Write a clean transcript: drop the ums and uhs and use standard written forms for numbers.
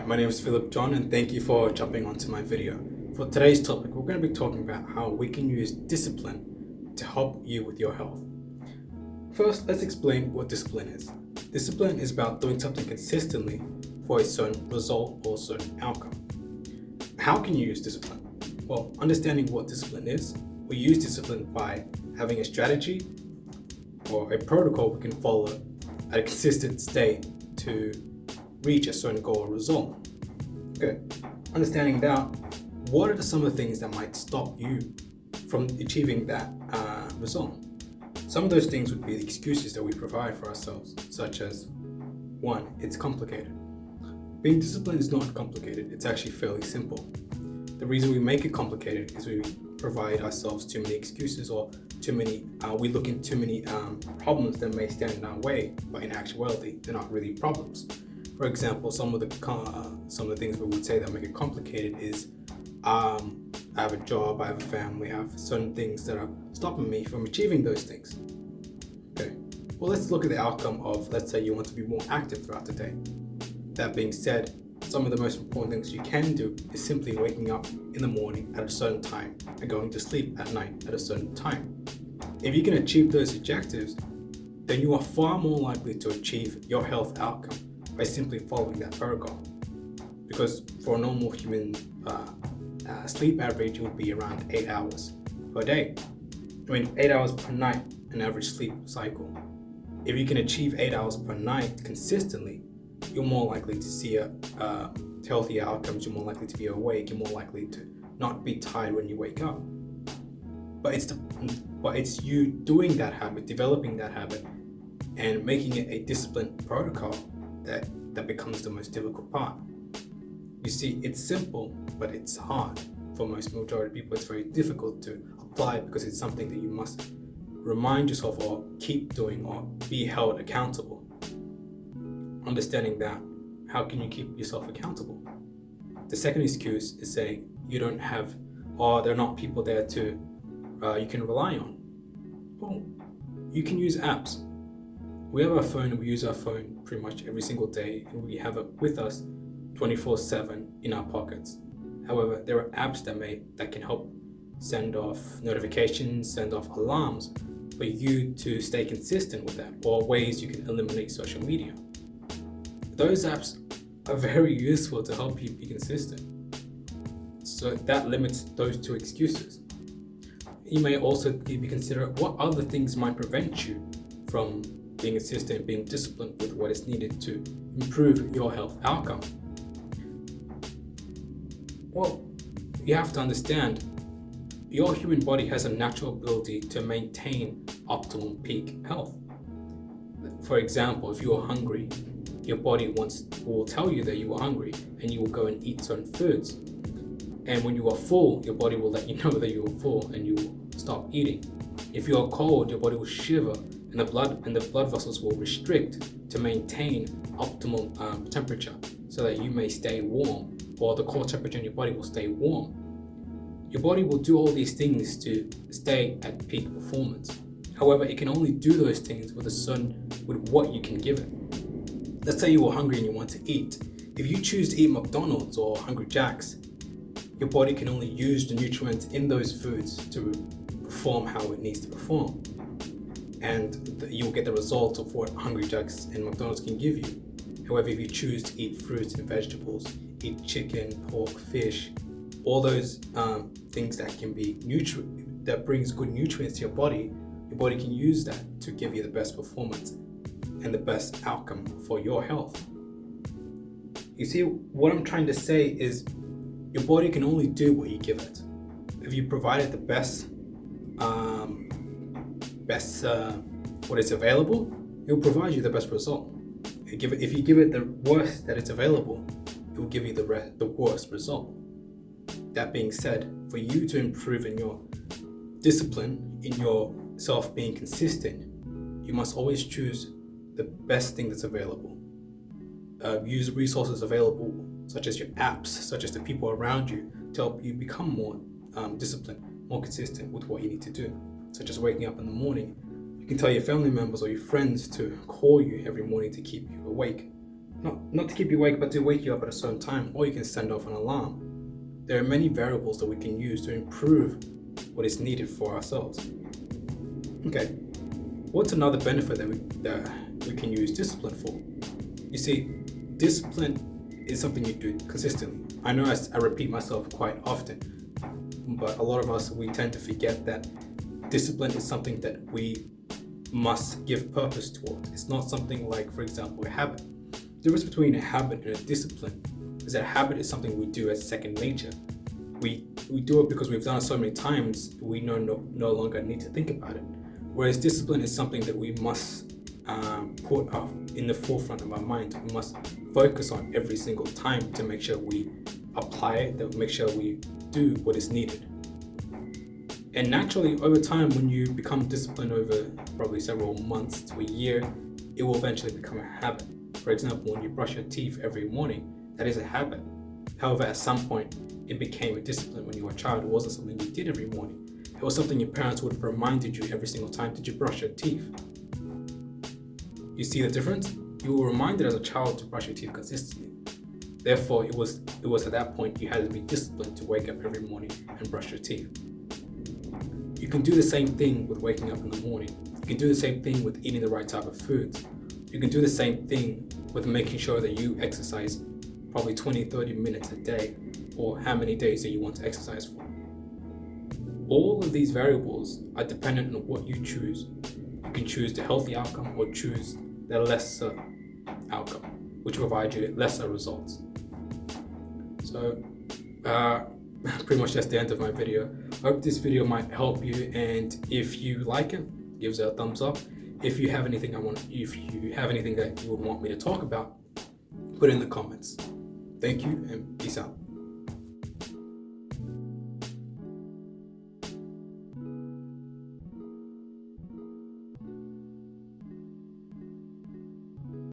My name is Philip John and thank you for jumping onto my video. For today's topic, we're going to be talking about how we can use discipline to help you with your health. First, let's explain what discipline is. Discipline is about doing something consistently for a certain result or certain outcome. How can you use discipline? Well, understanding what discipline is, we use discipline by having a strategy or a protocol we can follow at a consistent state to reach a certain goal or result. Okay, understanding that, what are some of the things that might stop you from achieving that result? Some of those things would be the excuses that we provide for ourselves, such as, one, it's complicated. Being disciplined is not complicated, it's actually fairly simple. The reason we make it complicated is we provide ourselves too many excuses or we look into too many problems that may stand in our way, but in actuality, they're not really problems. For example, some of the things we would say that make it complicated is I have a job, I have a family, I have certain things that are stopping me from achieving those things. Okay, well, let's look at the outcome of, let's say you want to be more active throughout the day. That being said, some of the most important things you can do is simply waking up in the morning at a certain time and going to sleep at night at a certain time. If you can achieve those objectives, then you are far more likely to achieve your health outcome by simply following that protocol. Because for a normal human sleep average, it would be around 8 hours per day. 8 hours per night, an average sleep cycle. If you can achieve 8 hours per night consistently, you're more likely to see healthier outcomes, you're more likely to be awake, you're more likely to not be tired when you wake up. But it's you doing that habit, developing that habit, and making it a disciplined protocol that becomes the most difficult part. You see, it's simple, but it's hard. For most majority of people, it's very difficult to apply because it's something that you must remind yourself or keep doing or be held accountable. Understanding that, how can you keep yourself accountable? The second excuse is saying you don't have, or there are not people there to you can rely on. Well, you can use apps. We have our phone and we use our phone pretty much every single day, and we have it with us 24/7 in our pockets. However, there are apps that can help send off notifications, send off alarms for you to stay consistent with that, or ways you can eliminate social media. Those apps are very useful to help you be consistent. So that limits those two excuses. You may also be considering what other things might prevent you from being consistent, being disciplined with what is needed to improve your health outcome. Well, you have to understand your human body has a natural ability to maintain optimal peak health. For example, if you are hungry, your body will tell you that you are hungry and you will go and eat certain foods. And when you are full, your body will let you know that you are full and you will stop eating. If you are cold, your body will shiver and the blood vessels will restrict to maintain optimal temperature so that you may stay warm, or the core temperature in your body will stay warm. Your body will do all these things to stay at peak performance. However, it can only do those things with what you can give it. Let's say you are hungry and you want to eat. If you choose to eat McDonald's or Hungry Jack's, your body can only use the nutrients in those foods to perform how it needs to perform. And you'll get the results of what Hungry Jack's and McDonald's can give you. However, if you choose to eat fruits and vegetables, eat chicken, pork, fish, all those things that can be that brings good nutrients to your body can use that to give you the best performance and the best outcome for your health. You see, what I'm trying to say is your body can only do what you give it. If you provide it the best what is available, it will provide you the best result. If you give it the worst that it's available, it will give you the worst result. That being said, for you to improve in your discipline, in yourself being consistent, you must always choose the best thing that's available. Use resources available, such as your apps, such as the people around you, to help you become more disciplined, more consistent with what you need to do, such as waking up in the morning. You can tell your family members or your friends to call you every morning to keep you awake. not to keep you awake, but to wake you up at a certain time, or you can send off an alarm. There are many variables that we can use to improve what is needed for ourselves. Okay, what's another benefit that we can use discipline for? You see, discipline is something you do consistently. I know I repeat myself quite often, but a lot of us, we tend to forget that discipline is something that we must give purpose towards. It's not something like, for example, a habit. The difference between a habit and a discipline is that a habit is something we do as second nature. We do it because we've done it so many times, we no longer need to think about it. Whereas discipline is something that we must put up in the forefront of our mind. We must focus on every single time to make sure we apply it, that we make sure we do what is needed. And naturally, over time, when you become disciplined over probably several months to a year, it will eventually become a habit. For example, when you brush your teeth every morning, that is a habit. However, at some point, it became a discipline when you were a child. It wasn't something you did every morning. It was something your parents would have reminded you every single time. Did you brush your teeth? You see the difference? You were reminded as a child to brush your teeth consistently. Therefore, it was at that point you had to be disciplined to wake up every morning and brush your teeth. You can do the same thing with waking up in the morning. You can do the same thing with eating the right type of foods. You can do the same thing with making sure that you exercise probably 20-30 minutes a day, or how many days that you want to exercise for. All of these variables are dependent on what you choose. You can choose the healthy outcome or choose the lesser outcome, which provides you lesser results. So pretty much that's the end of my video. I hope this video might help you, and if you like it, give it a thumbs up. If you have anything that you would want me to talk about, put it in the comments. Thank you and peace out.